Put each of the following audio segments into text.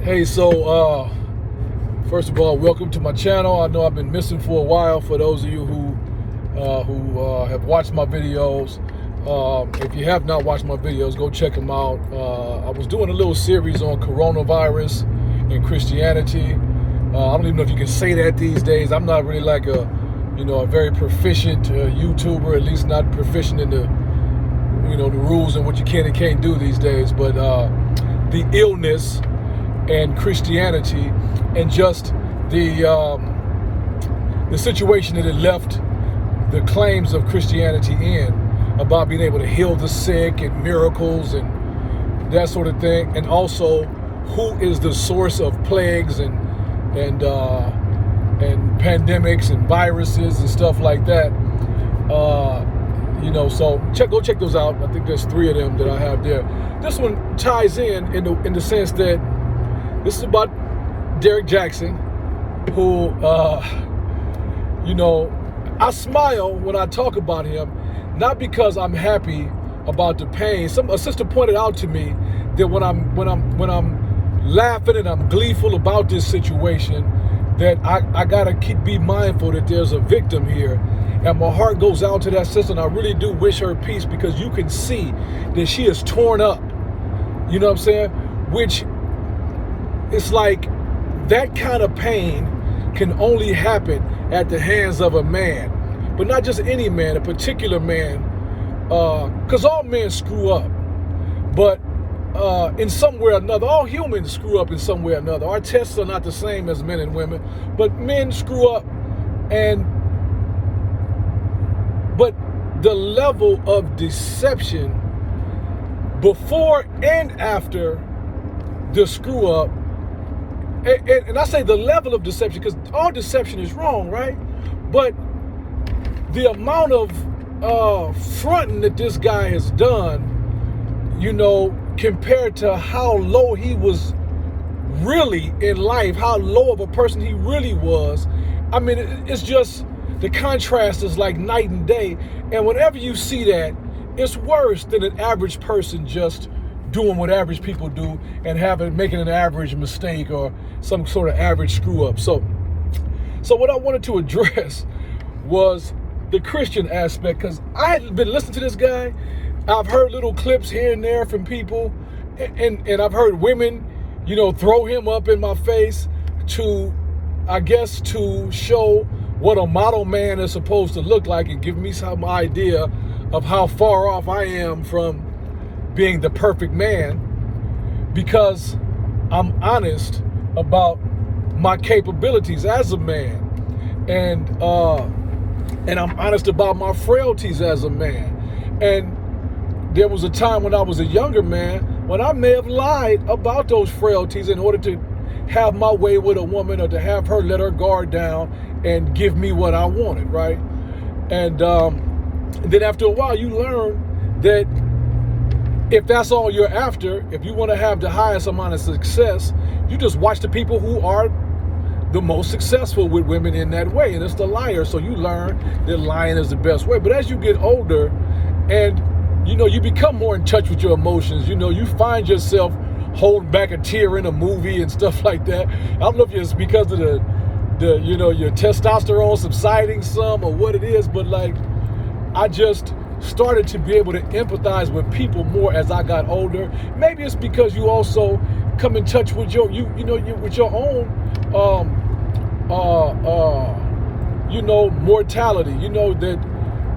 Hey, so first of all, welcome to my channel. I know I've been missing for a while. For those of you who have watched my videos, if you have not watched my videos, go check them out. I was doing a little series on coronavirus and Christianity. I don't even know if you can say that these days. I'm not really like a very proficient YouTuber, at least not proficient in the the rules and what you can and can't do these days. But the illness and Christianity, and just the situation that it left the claims of Christianity in, about being able to heal the sick and miracles and that sort of thing, and also who is the source of plagues and pandemics and viruses and stuff like that. So go check those out. I think there's 3 of them that I have there. This one ties in the sense that this is about Derrick Jaxn, who, I smile when I talk about him, not because I'm happy about the pain. A sister pointed out to me that when I'm laughing and I'm gleeful about this situation, that I gotta be mindful that there's a victim here. And my heart goes out to that sister, and I really do wish her peace, because you can see that she is torn up. You know what I'm saying? Which, it's like that kind of pain can only happen at the hands of a man, but not just any man, a particular man, because all men screw up, but in some way or another, all humans screw up in some way or another. Our tests are not the same as men and women, but men screw up, but the level of deception before and after the screw up, and I say the level of deception because all deception is wrong, right? But the amount of fronting that this guy has done, compared to how low he was really in life, how low of a person he really was. I mean, it's just, the contrast is like night and day. And whenever you see that, it's worse than an average person just doing what average people do and making an average mistake or some sort of average screw up. So what I wanted to address was the Christian aspect, because I had been listening to this guy. I've heard little clips here and there from people, and I've heard women, throw him up in my face to show what a model man is supposed to look like, and give me some idea of how far off I am from being the perfect man, because I'm honest about my capabilities as a man, and I'm honest about my frailties as a man. And there was a time when I was a younger man when I may have lied about those frailties in order to have my way with a woman, or to have her let her guard down and give me what I wanted, right? And then after a while, you learn that if that's all you're after, if you want to have the highest amount of success, you just watch the people who are the most successful with women in that way, and it's the liar. So you learn that lying is the best way. But as you get older, and you become more in touch with your emotions, you find yourself holding back a tear in a movie and stuff like that. I don't know if it's because of your testosterone subsiding some, or what it is, but like, I just started to be able to empathize with people more as I got older. Maybe it's because you also come in touch with your with your own mortality.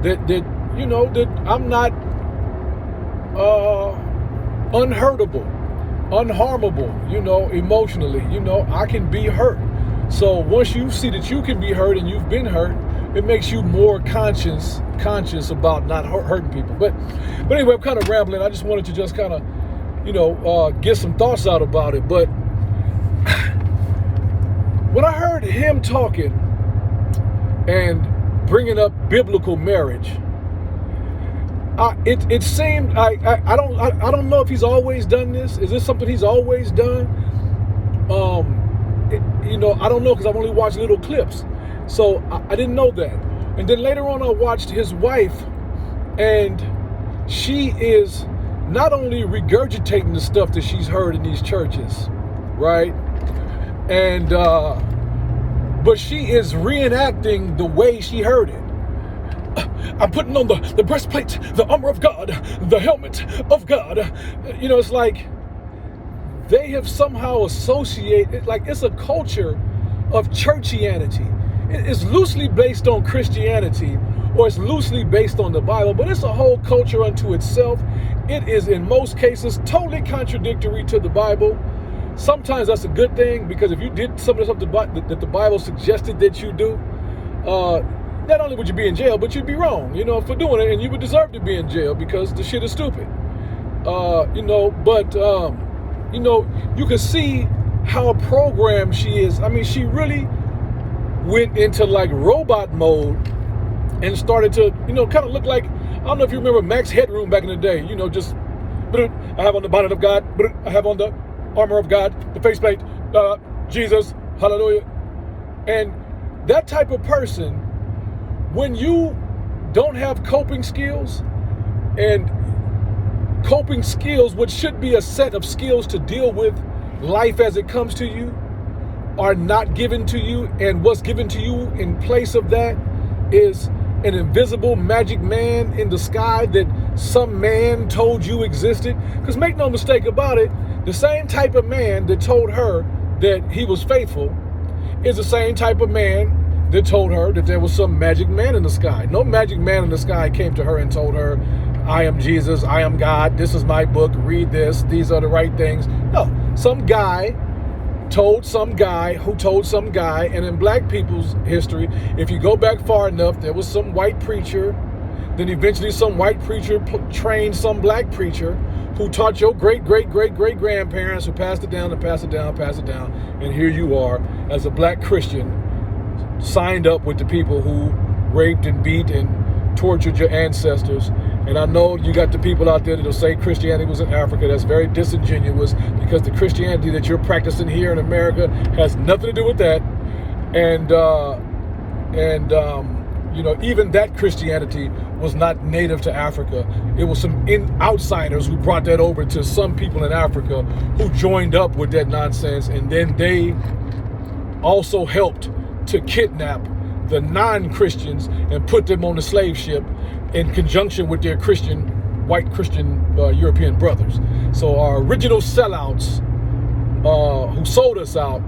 That I'm not unhurtable, unharmable, emotionally. I can be hurt. So once you see that you can be hurt and you've been hurt, it makes you more conscious about not hurting people. But anyway, I'm kind of rambling. I just wanted to just kind of, get some thoughts out about it. But when I heard him talking and bringing up biblical marriage, it seemed I don't know if he's always done this. Is this something he's always done? I don't know, because I've only watched little clips. So I didn't know that. And then later on, I watched his wife, and she is not only regurgitating the stuff that she's heard in these churches, right? And but she is reenacting the way she heard it. I'm putting on the breastplate, the armor of God, the helmet of God. You know, it's like they have somehow associated, like it's a culture of churchianity. It's loosely based on Christianity, or it's loosely based on the Bible, but it's a whole culture unto itself. It is in most cases totally contradictory to the Bible. Sometimes that's a good thing, because if you did some of the stuff that the Bible suggested that you do, not only would you be in jail, but you'd be wrong, you know, for doing it, and you would deserve to be in jail because the shit is stupid. You know, but you know, you can see how programmed she is. I mean, she really went into like robot mode and started to, you know, kind of look like, I don't know if you remember Max Headroom back in the day, you know, just, I have on the bonnet of God, I have on the armor of God, the faceplate, Jesus, hallelujah. And that type of person, when you don't have coping skills, and coping skills, which should be a set of skills to deal with life as it comes to you, are not given to you, and what's given to you in place of that is an invisible magic man in the sky that some man told you existed. Because make no mistake about it, the same type of man that told her that he was faithful is the same type of man that told her that there was some magic man in the sky. No magic man in the sky came to her and told her, I am Jesus, I am God, this is my book, read this, these are the right things. No, some guy told some guy who told some guy. And in black people's history, if you go back far enough, there was some white preacher, then eventually some white preacher trained some black preacher who taught your great-great-great-great-grandparents, who passed it down and passed it down and passed it down. And here you are as a black Christian, signed up with the people who raped and beat and tortured your ancestors. And I know you got the people out there that'll say Christianity was in Africa. That's very disingenuous, because the Christianity that you're practicing here in America has nothing to do with that. And you know, even that Christianity was not native to Africa. It was some outsiders who brought that over to some people in Africa who joined up with that nonsense, and then they also helped to kidnap the non-Christians and put them on the slave ship in conjunction with their white Christian European brothers. So our original sellouts who sold us out,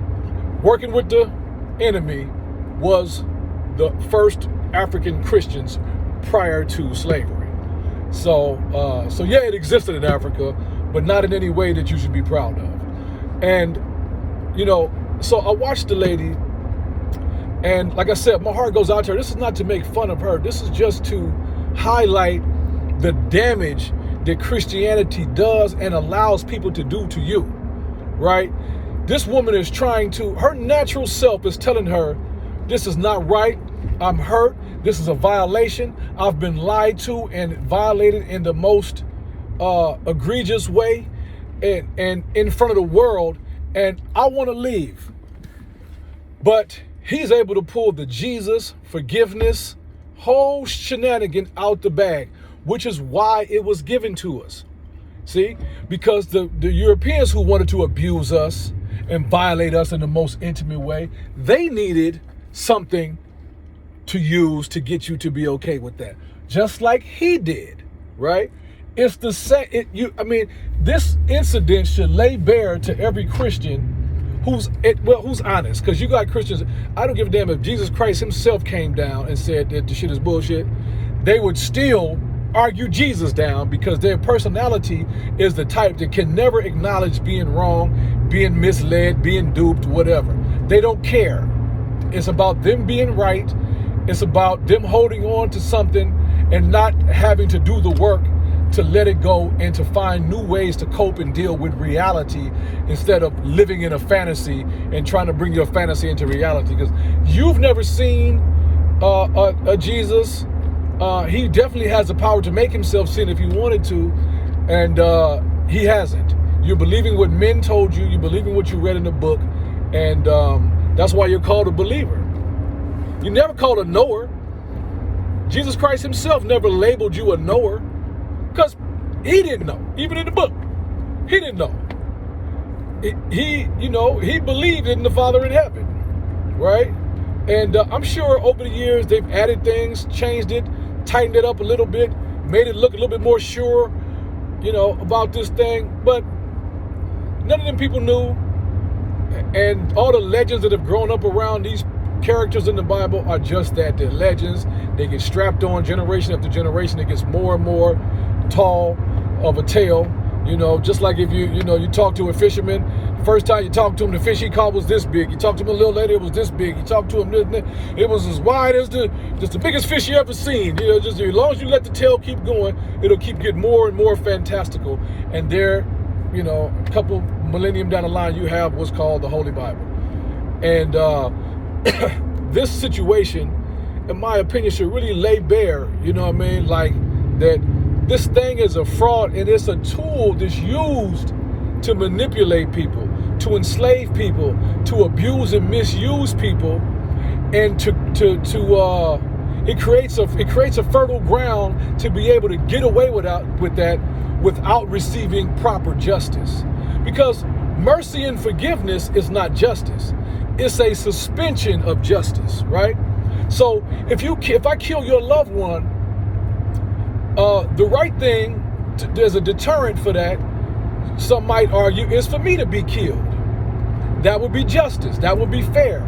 working with the enemy, was the first African Christians prior to slavery. So yeah, it existed in Africa, but not in any way that you should be proud of. And, you know, so I watched the lady, and like I said, my heart goes out to her. This is not to make fun of her. This is just to highlight the damage that Christianity does and allows people to do to you, right? This woman is trying to, her natural self is telling her, this is not right. I'm hurt. This is a violation. I've been lied to and violated in the most egregious way and in front of the world, and I want to leave. But he's able to pull the Jesus, forgiveness, whole shenanigan out the bag, which is why it was given to us. See, because the Europeans who wanted to abuse us and violate us in the most intimate way, they needed something to use to get you to be okay with that, just like he did, right? It's the same. I mean, this incident should lay bare to every Christian who's honest, because you got Christians. I don't give a damn if Jesus Christ himself came down and said that the shit is bullshit. They would still argue Jesus down, because their personality is the type that can never acknowledge being wrong, being misled, being duped, whatever. They don't care. It's about them being right. It's about them holding on to something and not having to do the work to let it go and to find new ways to cope and deal with reality, instead of living in a fantasy and trying to bring your fantasy into reality. Because you've never seen a Jesus. He definitely has the power to make himself sin if he wanted to, and he hasn't. You're believing what men told you. You're believing what you read in the book, and that's why you're called a believer. You're never called a knower. Jesus Christ himself never labeled you a knower, because he didn't know. Even in the book, he didn't know. he believed in the Father in heaven, right? And I'm sure over the years they've added things, changed it, tightened it up a little bit, made it look a little bit more sure, about this thing. But none of them people knew. And all the legends that have grown up around these characters in the Bible are just that. They're legends. They get strapped on generation after generation. It gets more and more tall of a tale. Just like if you talk to a fisherman, first time you talk to him, the fish he caught was this big. You talk to him a little later, it was this big. You talk to him, it was as wide as just the biggest fish you ever seen. Just as long as you let the tale keep going, it'll keep getting more and more fantastical. And there, a couple millennium down the line, you have what's called the Holy Bible. And this situation, in my opinion, should really lay bare, like that this thing is a fraud, and it's a tool that's used to manipulate people, to enslave people, to abuse and misuse people, and it creates a fertile ground to be able to get away with that without receiving proper justice. Because mercy and forgiveness is not justice. It's a suspension of justice, right? So if I kill your loved one, the right thing, there's a deterrent for that. Some might argue is for me to be killed. That would be justice. That would be fair.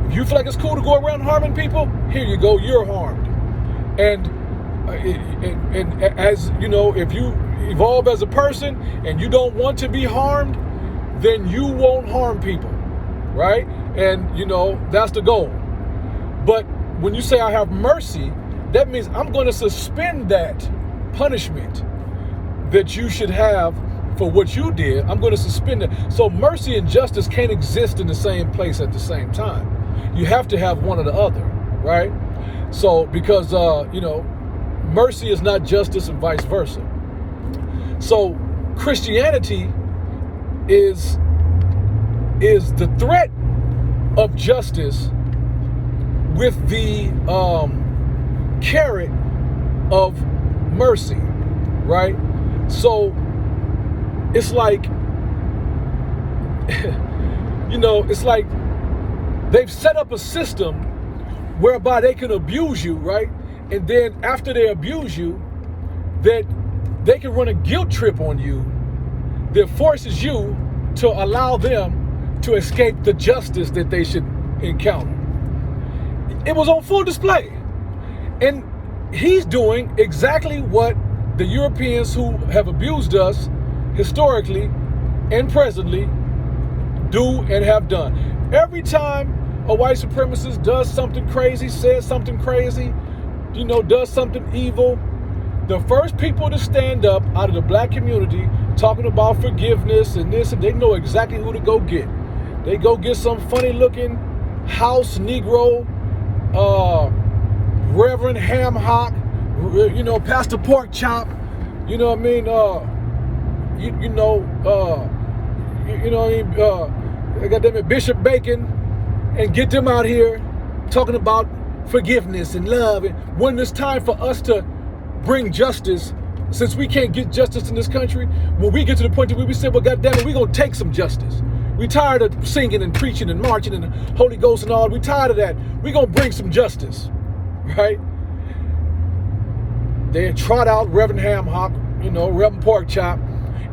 If you feel like it's cool to go around harming people, here you go, you're harmed. And as if you evolve as a person and you don't want to be harmed, then you won't harm people, right? And that's the goal. But when you say I have mercy, that means I'm going to suspend that punishment that you should have for what you did. I'm going to suspend it. So mercy and justice can't exist in the same place at the same time. You have to have one or the other, right? So because mercy is not justice and vice versa. So Christianity is the threat of justice with the carrot of mercy, right? So it's like, it's like they've set up a system whereby they can abuse you, right? And then after they abuse you, that they can run a guilt trip on you that forces you to allow them to escape the justice that they should encounter. It was on full display. And he's doing exactly what the Europeans who have abused us historically and presently do and have done. Every time a white supremacist does something crazy, says something crazy, does something evil, the first people to stand up out of the black community talking about forgiveness and this, and they know exactly who to go get. They go get some funny looking house Negro, Reverend Ham Hock, Pastor Pork Chop, I got them at Bishop Bacon, and get them out here talking about forgiveness and love. And when it's time for us to bring justice, since we can't get justice in this country, when we get to the point that we say, well, goddamn it, we're going to take some justice. We tired of singing and preaching and marching and the Holy Ghost and all. We tired of that. We're going to bring some justice, right? They trot out Reverend Ham Hock, Reverend Pork Chop,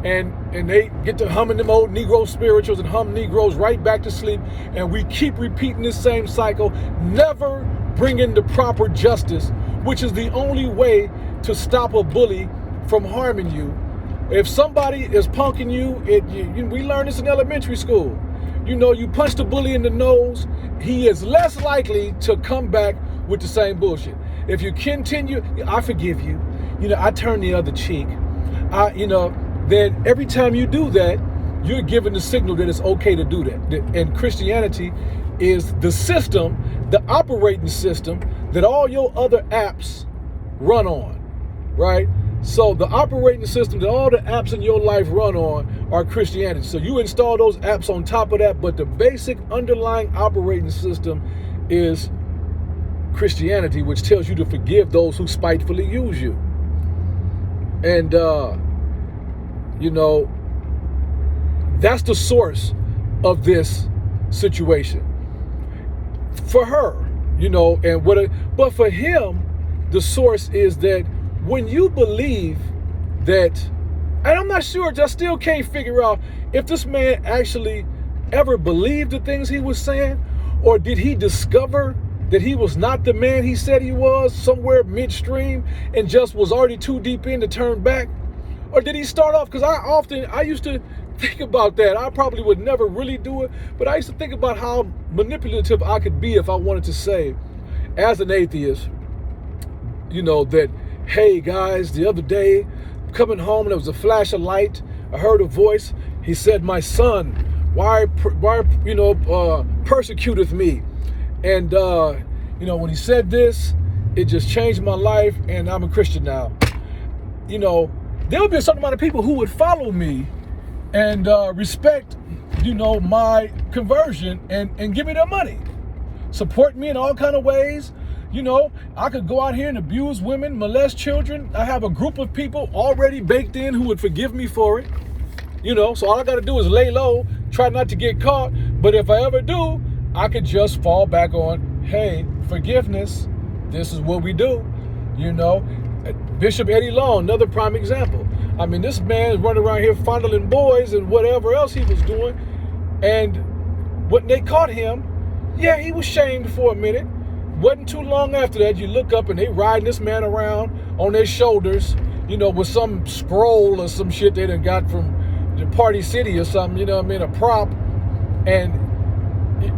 and they get to humming them old Negro spirituals and hum Negroes right back to sleep. And we keep repeating this same cycle, never bringing the proper justice, which is the only way to stop a bully from harming you. If somebody is punking you, we learned this in elementary school. You punch the bully in the nose, he is less likely to come back with the same bullshit. If you continue, I forgive you, I turn the other cheek, then every time you do that, you're giving the signal that it's okay to do that. And Christianity is the system, the operating system that all your other apps run on, right? So the operating system that all the apps in your life run on are Christianity. So you install those apps on top of that, but the basic underlying operating system is Christianity, which tells you to forgive those who spitefully use you. And, That's the source of this situation. For her, but for him, the source is that when you believe that, and I'm not sure, I still can't figure out if this man actually ever believed the things he was saying, or did he discover that he was not the man he said he was somewhere midstream and just was already too deep in to turn back? Or did he start off? Because I used to think about that. I probably would never really do it, but I used to think about how manipulative I could be if I wanted to say, as an atheist, that, hey guys, the other day, coming home and there was a flash of light, I heard a voice. He said, "My son, why persecuteth me?" And when he said this, it just changed my life, and I'm a Christian now. There would be a certain amount of people who would follow me and respect, my conversion and give me their money, support me in all kind of ways. I could go out here and abuse women, molest children. I have a group of people already baked in who would forgive me for it. So all I got to do is lay low, try not to get caught. But if I ever do, I could just fall back on, hey, forgiveness. This is what we do. Bishop Eddie Long, another prime example. I mean, this man is running around here fondling boys and whatever else he was doing. And when they caught him, yeah, he was shamed for a minute. Wasn't too long after that, you look up and they riding this man around on their shoulders, with some scroll or some shit they done got from the Party City or something, a prop. And,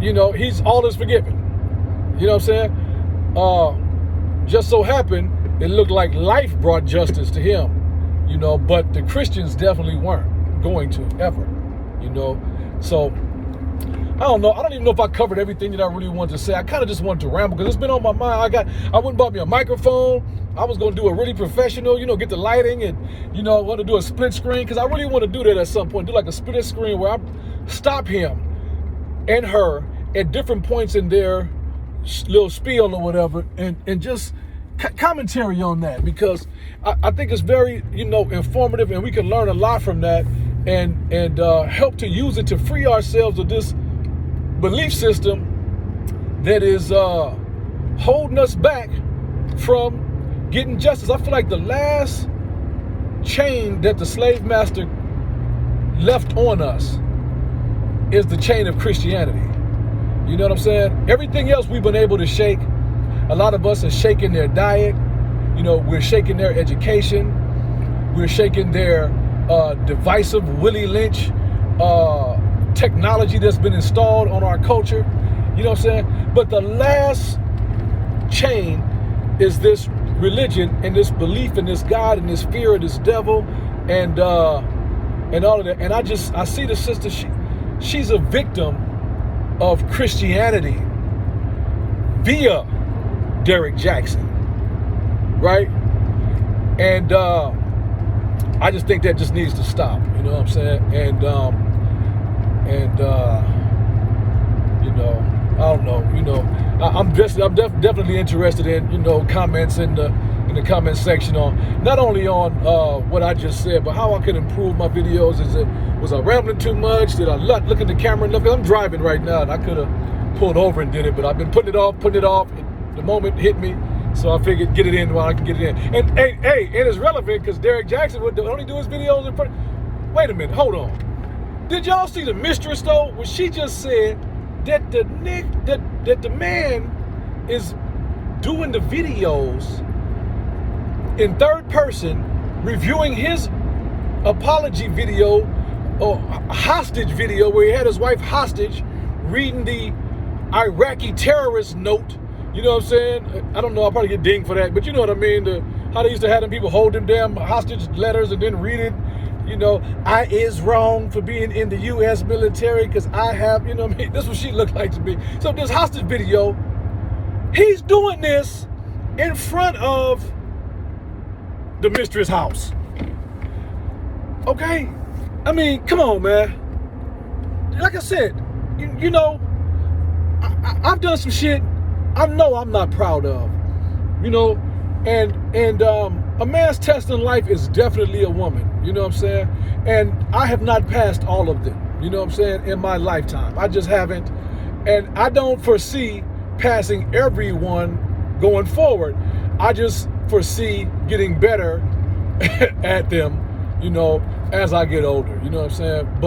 he's all is forgiven. You know what I'm saying? Just so happened, it looked like life brought justice to him, but the Christians definitely weren't going to ever, So I don't know. I don't even know if I covered everything that I really wanted to say. I kind of just wanted to ramble because it's been on my mind. I went and bought me a microphone. I was going to do a really professional, get the lighting and, I want to do a split screen because I really want to do that at some point. Do like a split screen where I stop him and her at different points in their little spiel or whatever and just commentary on that, because I think it's very, informative, and we can learn a lot from that and help to use it to free ourselves of this belief system that is holding us back from getting justice. I feel like the last chain that the slave master left on us is the chain of Christianity. You know what I'm saying? Everything else we've been able to shake. A lot of us are shaking their diet. We're shaking their education. We're shaking their divisive Willie Lynch technology that's been installed on our culture. You know what I'm saying? But the last chain is this religion and this belief in this God and this fear of this devil and all of that. And I see the sister, she's a victim of Christianity via Derrick Jaxn, right? And I just think that just needs to stop. You know what I'm saying? And I don't know. I'm definitely interested in comments in the comment section on not only on what I just said, but how I can improve my videos. Was I rambling too much? Did I look at the camera enough? I'm driving right now, and I could have pulled over and did it, but I've been putting it off. The moment hit me, so I figured get it in while I can get it in. And hey, it is relevant because Derrick Jaxn would only do his videos in front. Wait a minute, hold on. Did y'all see the mistress though? When she just said that the man is doing the videos in third person, reviewing his apology video or hostage video where he had his wife hostage, reading the Iraqi terrorist note. You know what I'm saying? I don't know, I'll probably get dinged for that, but you know what I mean? How they used to have them people hold them damn hostage letters and then read it. I is wrong for being in the U.S. military because I have, This is what she looked like to me. So this hostage video, he's doing this in front of the mistress' house. Okay? I mean, come on, man. Like I said, I've done some shit I know I'm not proud of, and a man's test in life is definitely a woman, you know what I'm saying? And I have not passed all of them. You know what I'm saying? In my lifetime. I just haven't. And I don't foresee passing everyone going forward. I just foresee getting better at them, you know, as I get older. You know what I'm saying?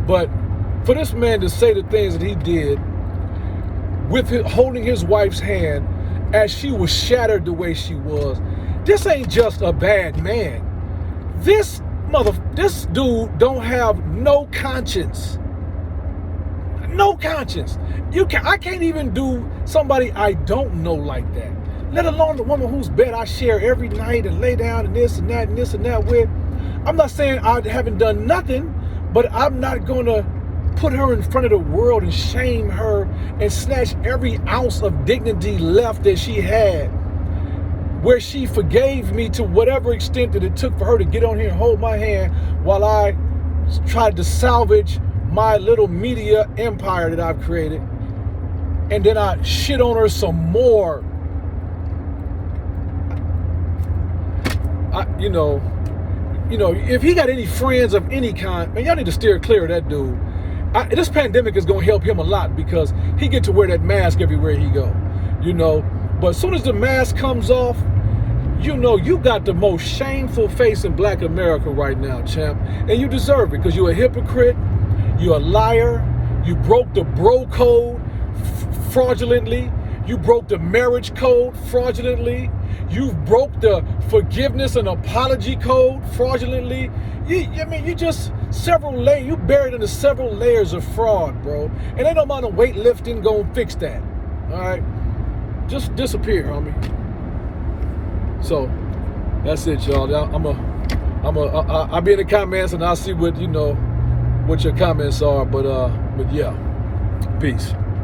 But for this man to say the things that he did with holding his wife's hand as she was shattered the way she was, this ain't just a bad man. This dude don't have no conscience. No conscience. I can't even do somebody I don't know like that. Let alone the woman whose bed I share every night and lay down and this and that and this and that with. I'm not saying I haven't done nothing, but I'm not gonna put her in front of the world and shame her and snatch every ounce of dignity left that she had, where she forgave me to whatever extent that it took for her to get on here and hold my hand while I tried to salvage my little media empire that I've created. And then I shit on her some more. You know, if he got any friends of any kind, man, y'all need to steer clear of that dude. This pandemic is going to help him a lot because he get to wear that mask everywhere he go, you know. But as soon as the mask comes off, you know, you got the most shameful face in Black America right now, champ. And you deserve it because you're a hypocrite, you're a liar, you broke the bro code fraudulently, you broke the marriage code fraudulently, you broke the forgiveness and apology code fraudulently. You just several layers, you buried into several layers of fraud, bro. And ain't no amount of weightlifting gonna fix that. All right, just disappear, homie. So that's it, y'all. I'll be in the comments and I'll see what your comments are. But yeah, peace.